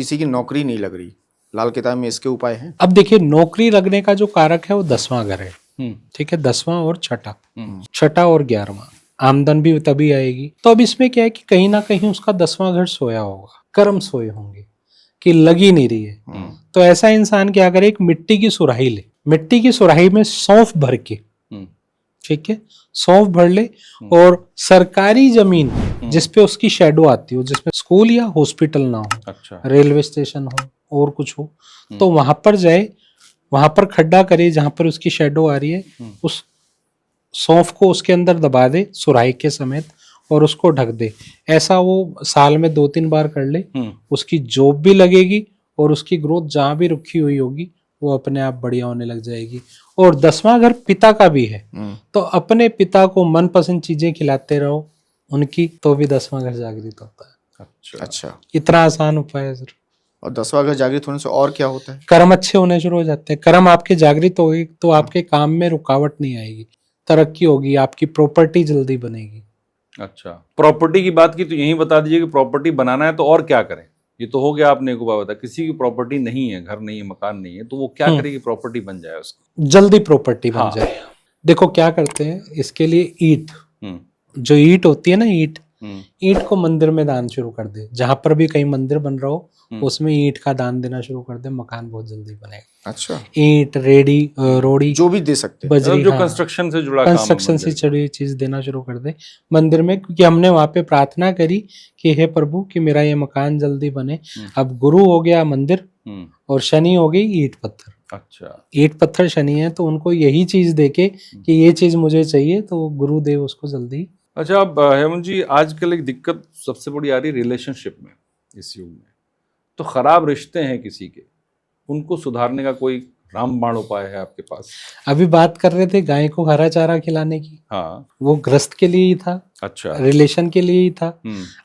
किसी की नौकरी नहीं लग रही, लाल किताब में इसके उपाय हैं? अब देखिए, नौकरी लगने का जो कारक है वो 10वां घर है, ठीक है, 10वां और छठा, छठा और 11वां, आमदन भी तभी आएगी। तो अब इसमें क्या है कि कहीं ना कहीं उसका 10वां घर सोया होगा, कर्म सोए होंगे कि लग ही नहीं रही है। तो ऐसा इंसान क्या करे, एक मिट्टी की सुराही ले, मिट्टी की सुराही में सौंफ भर के, ठीक है, सौंफ भर ले, और सरकारी जमीन जिसपे उसकी शेडो आती हो, जिसमें स्कूल या हॉस्पिटल ना हो, अच्छा, रेलवे स्टेशन हो और कुछ हो, तो वहां पर जाए, वहां पर खड्डा करे जहां पर उसकी शेडो आ रही है, उस सौंफ को उसके अंदर दबा दे सुराही के समेत और उसको ढक दे। ऐसा वो साल में 2-3 बार कर ले, उसकी जॉब भी लगेगी और उसकी ग्रोथ जहां भी रुकी हुई होगी वो अपने आप बढ़िया होने लग जाएगी। और 10वां घर पिता का भी है, तो अपने पिता को मनपसंद चीजें खिलाते रहो उनकी, तो भी 10वां घर जागृत होता है। अच्छा, इतना आसान उपाय है सर। और 10वां घर जागृत होने से और क्या होता है? कर्म अच्छे होने शुरू हो जाते हैं। कर्म आपके जागृत होगी तो आपके काम में रुकावट नहीं आएगी, तरक्की होगी, आपकी प्रॉपर्टी जल्दी बनेगी। अच्छा, प्रॉपर्टी की बात की तो यही बता दीजिए कि प्रॉपर्टी बनाना है तो और क्या करें? ये तो हो गया, आपने एक उपाय बताया, किसी की प्रॉपर्टी नहीं है, घर नहीं है, मकान नहीं है, तो वो क्या करे कि प्रॉपर्टी बन जाए उसकी? जल्दी प्रॉपर्टी बन जाए। देखो क्या करते हैं इसके लिए, ईंट, जो ईंट होती है ना, ईंट को मंदिर में दान शुरू कर दे। जहां पर भी कहीं मंदिर बन रहा हो उसमें ईंट का दान देना शुरू कर दे, मकान बहुत जल्दी बनेगा। अच्छा, ईंट, रेडी, रोड़ी, जो भी दे सकते हैं, बजरी, जो कंस्ट्रक्शन से जुड़ा काम, कंस्ट्रक्शन से जुड़ी चीज देना शुरू कर दे मंदिर में, क्योंकि हमने वहां पे प्रार्थना करी कि हे प्रभु कि मेरा ये मकान जल्दी बने। अब गुरु हो गया मंदिर और शनि हो गई ईंट पत्थर। अच्छा, ईंट पत्थर शनि है, तो उनको यही चीज देके कि ये चीज मुझे चाहिए, तो गुरुदेव उसको जल्दी। अच्छा, अब हेमंत जी, आजकल एक दिक्कत सबसे बड़ी आ रही है रिलेशनशिप में, इस युग में तो खराब रिश्ते हैं किसी के, उनको सुधारने का कोई रामबाण उपाय है आपके पास? अभी बात कर रहे थे गाय को हरा चारा खिलाने की, हाँ, वो ग्रस्त के लिए ही था, अच्छा, रिलेशन के लिए ही था।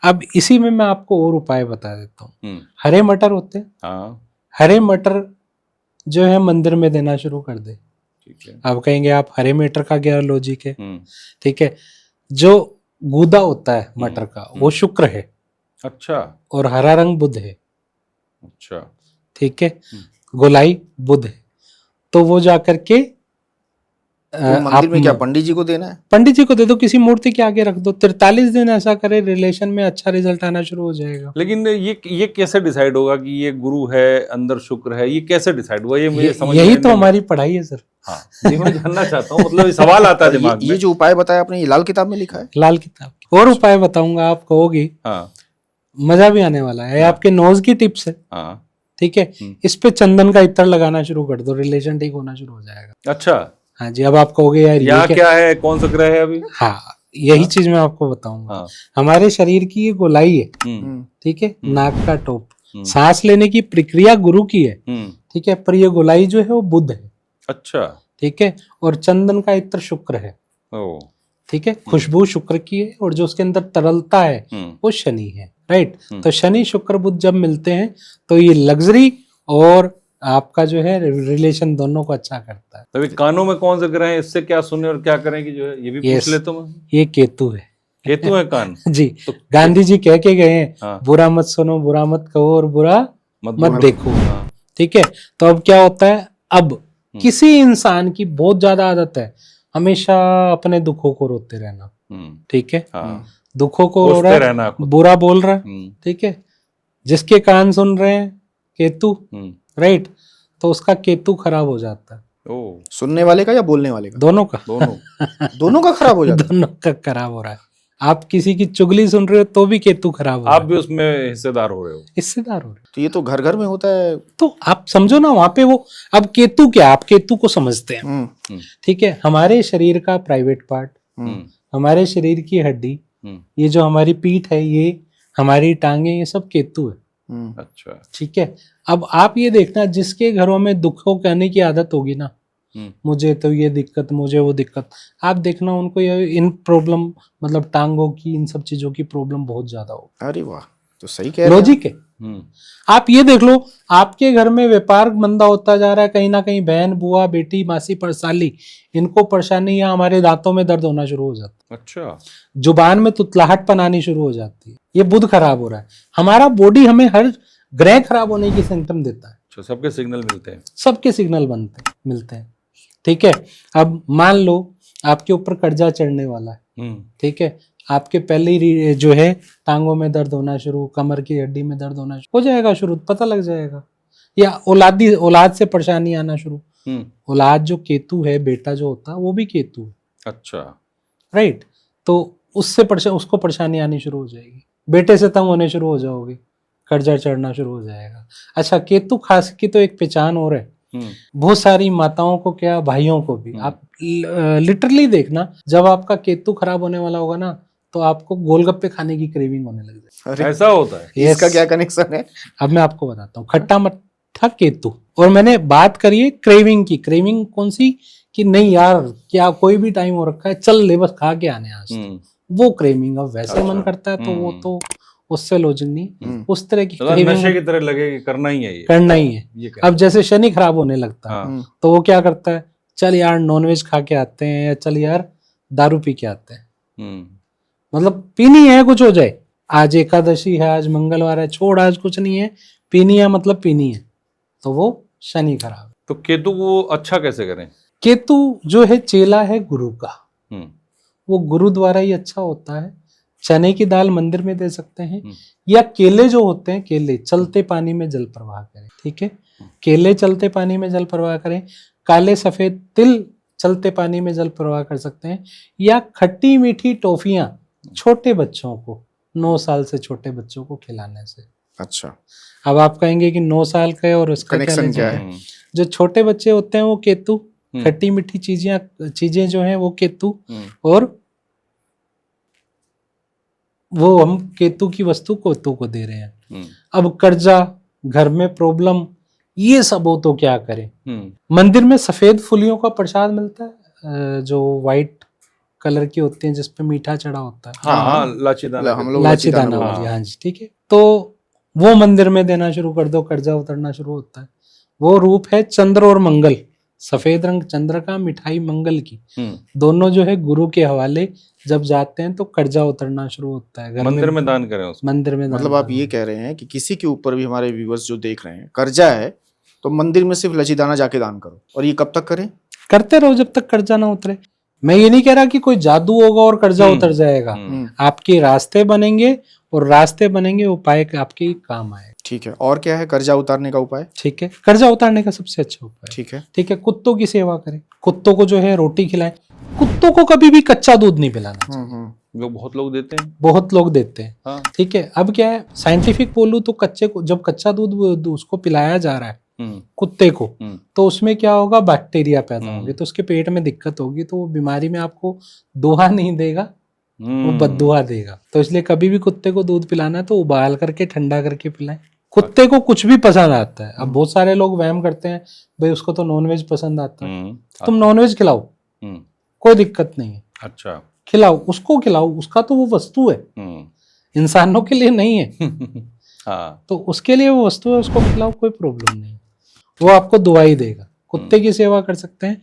अब इसी में मैं आपको और उपाय बता देता हूँ। हरे मटर होते हैं, हाँ, हरे मटर जो है मंदिर में देना शुरू कर दे। ठीक है। आप कहेंगे आप हरे मटर का क्या लॉजिक है? ठीक है, जो गूदा होता है मटर का वो शुक्र है, अच्छा, और हरा रंग बुध है, अच्छा, ठीक है, गोलाई बुध है। तो वो जाकर के तो मंदिर में क्या पंडित जी को देना है? पंडित जी को दे दो, किसी मूर्ति के आगे रख दो, 43 दिन ऐसा करे, रिलेशन में अच्छा रिजल्ट आना शुरू हो जाएगा। लेकिन ये कैसे डिसाइड होगा कि ये गुरु है, अंदर शुक्र है, ये कैसे डिसाइड हुआ? ये मुझे समझ यही तो हमारी पढ़ाई है सर। हाँ, ये मैं जानना चाहता हूँ, मतलब सवाल आता है दिमाग में। ये जो उपाय बताया आपने, ये लाल किताब में लिखा है? लाल किताब। और उपाय बताऊंगा, आप कहोगे, हाँ, मजा भी आने वाला है। आपके नोज की टिप्स है, हाँ, ठीक है, इस पे चंदन का इत्र लगाना शुरू कर दो, रिलेशन ठीक होना शुरू हो जाएगा। अच्छा, हाँ जी। अब आप कहोगे यार यहाँ क्या है, कौन सा ग्रह है अभी? हाँ, यही चीज मैं आपको बताऊंगा। हाँ, हमारे शरीर की ये गोलाई है, ठीक है, नाक का टोप, सांस लेने की प्रक्रिया गुरु की है, ठीक है, पर ये गोलाई जो है वो बुध है। अच्छा, ठीक है, और चंदन का इत्र शुक्र है, ओ, ठीक है, खुशबू शुक्र की है, और जो उसके अंदर तरलता है वो शनि है, राइट। तो शनि शुक्र बुध जब मिलते हैं तो ये लग्जरी और आपका जो है रिलेशन दोनों को अच्छा करता है। तभी कानों में कौन से ग्रह हैं, इससे क्या सुने और क्या करें कि जो है, ये भी पूछ लेता हूँ। ये केतु है। केतु है कान जी, तो गांधी जी कह के गए हैं, हाँ, बुरा मत सुनो, बुरा मत कहो और बुरा मत देखो। हाँ, ठीक है, तो अब क्या होता है, अब किसी इंसान की बहुत ज्यादा आदत है हमेशा अपने दुखों को रोते रहना, ठीक है, दुखों को रो रहा है, बुरा बोल रहा है, ठीक है, जिसके कान सुन रहे हैं केतु, राइट, तो उसका केतु खराब हो जाता है। सुनने वाले का या बोलने वाले का? दोनों का। दोनों का खराब हो जाता है। दोनों का खराब हो रहा है। आप किसी की चुगली सुन रहे हो तो भी केतु खराब हो रहा है। आप भी उसमें हिस्सेदार हो रहे हो। हिस्सेदार हो रहे हो। तो ये तो घर घर में होता है। तो आप समझो ना, वहां पे वो, अब केतु क्या, आप केतु को समझते हैं, ठीक है, हमारे शरीर का प्राइवेट पार्ट, हमारे शरीर की हड्डी, ये जो हमारी पीठ है, ये हमारी टांगे, ये सब केतु है। अच्छा, ठीक है। अब आप ये देखना, जिसके घरों में दुखों कहने की आदत होगी ना, मुझे तो ये दिक्कत, मुझे वो दिक्कत, आप देखना उनको ये इन प्रॉब्लम, मतलब टांगों की, इन सब चीजों की प्रॉब्लम बहुत ज्यादा हो। अरे वाह, तो सही कह रहे हैं। लॉजिक है। आप ये देख लो, आपके घर में व्यापार मंदा होता जा रहा है, कहीं ना कहीं बहन, बुआ, बेटी, मासी, परसाली, इनको परेशानी या हमारे दांतों में दर्द होना शुरू हो जाता है। अच्छा, जुबान में तुतलाहट पनानी शुरू हो जाती है, ये बुध खराब हो रहा है। हमारा बॉडी हमें हर ग्रह खराब होने की सिम्टम देता है। अच्छा, सबके सिग्नल मिलते हैं। सबके सिग्नल मिलते हैं। ठीक है, अब मान लो आपके ऊपर कर्जा चढ़ने वाला है, ठीक है, आपके पहले ही जो है टांगों में दर्द होना शुरू, कमर की हड्डी में दर्द होना शुरू हो जाएगा, शुरू पता लग जाएगा। या औलाद से परेशानी आना शुरू। औलाद जो केतु है, बेटा जो होता है वो भी केतु है। अच्छा, राइट, तो उसको परेशानी आनी शुरू हो जाएगी, बेटे से तंग होने शुरू हो जाओगे, कर्जा चढ़ना शुरू हो जाएगा। अच्छा, केतु खास की तो एक पहचान और है, बहुत सारी माताओं को क्या, भाइयों को भी, आप लिटरली देखना, जब आपका केतु खराब होने वाला होगा ना, तो आपको गोलगप्पे खाने की क्रेविंग होने लग जाएगी। ऐसा होता है? Yes. इसका क्या कनेक्शन है? अब मैं आपको बताता हूँ। खट्टा मट्ठा केतु, और मैंने बात करी है क्रेविंग की। क्रेविंग कौन सी, कि नहीं यार क्या कोई भी टाइम हो रखा है, चल ले बस खा के आने आज, वो क्रेविंग। अब वैसे मन करता है तो वो तो उससे लॉजिक नहीं, उस तरह की नशे की तरह लगे कि करना ही है, ये करना ही है। अब जैसे शनि खराब होने लगता है तो वो क्या करता है, चल यार नॉनवेज खा के आते हैं, या चल यार दारू पी के आते हैं, मतलब पीनी है, कुछ हो जाए, आज एकादशी है, आज मंगलवार है, छोड़ आज कुछ नहीं है, पीनी है मतलब पीनी है, तो वो शनि खराब। तो केतु को अच्छा कैसे करें? केतु जो है चेला है गुरु का, वो गुरु द्वारा ही अच्छा होता है। चने की दाल मंदिर में दे सकते हैं, या केले जो होते हैं, केले चलते पानी में जल प्रवाह करें। ठीक है, केले चलते पानी में जल प्रवाह करें, काले सफेद तिल चलते पानी में जल प्रवाह कर सकते हैं, या खट्टी मीठी टॉफियां छोटे बच्चों को, 9 साल से छोटे बच्चों को खिलाने से। अच्छा, अब आप कहेंगे कि 9 साल का है और उसका कनेक्शन क्या है? जो छोटे बच्चे होते हैं वो केतु, खट्टी मीठी चीजें जो हैं वो केतु, और वो हम केतु की वस्तु केतु को दे रहे हैं। अब कर्जा, घर में प्रॉब्लम, ये सब हो तो क्या करें? मंदिर में सफेद फुलियों का प्रसाद मिलता है, जो व्हाइट कलर की होती हैं, जिसपे मीठा चढ़ा होता है। हाँ, लाचीदाना, हम लोग लाचीदाना वाली, हाँ जी, ठीक है। तो वो मंदिर में देना शुरू कर दो, कर्जा उतरना शुरू होता है। वो रूप है चंद्र और मंगल, सफेद रंग चंद्र का, मिठाई मंगल की, दोनों जो है गुरु के हवाले जब जाते हैं तो कर्जा उतरना शुरू होता है। मंदिर में दान करें उसमें। मंदिर में मतलब आप ये कह रहे हैं कि किसी के ऊपर भी, हमारे व्यूअर्स जो देख रहे हैं, कर्जा है तो मंदिर में सिर्फ लचीदाना जाके दान करो। और ये कब तक करें? करते रहो जब तक कर्जा ना उतरे। मैं ये नहीं कह रहा कि कोई जादू होगा और कर्जा उतर जाएगा। आपके रास्ते बनेंगे, और रास्ते बनेंगे उपाय आपके काम आए। ठीक है, और क्या है कर्जा उतारने का उपाय? ठीक है, कर्जा उतारने का सबसे अच्छा उपाय, ठीक है, ठीक है, कुत्तों की सेवा करें। कुत्तों को जो है रोटी खिलाएं। कुत्तों को कभी भी कच्चा दूध नहीं पिलाना चाहिए। जो बहुत लोग देते हैं, बहुत लोग देते हैं। हाँ। ठीक है, अब क्या है, साइंटिफिक बोलूं तो कच्चे को, जब कच्चा दूध उसको पिलाया जा रहा है कुत्ते को, तो उसमें क्या होगा, बैक्टीरिया पैदा होंगे, तो उसके पेट में दिक्कत होगी, तो वो बीमारी में आपको दोहा नहीं देगा, वो बद्दुआ देगा। तो इसलिए कभी भी कुत्ते को दूध पिलाना है तो उबाल करके ठंडा करके पिलाएं। कुत्ते को कुछ भी पसंद आता है। अब बहुत सारे लोग वहम करते हैं, भाई उसको तो नॉनवेज पसंद आता है, तुम नॉनवेज खिलाओ, कोई दिक्कत नहीं है। अच्छा, खिलाओ, उसको खिलाओ, उसका तो वो वस्तु है, इंसानों के लिए नहीं है। हाँ, तो उसके लिए वो वस्तु है, उसको खिलाओ, कोई प्रॉब्लम नहीं, वो आपको दुआ ही देगा। कुत्ते की सेवा कर सकते हैं।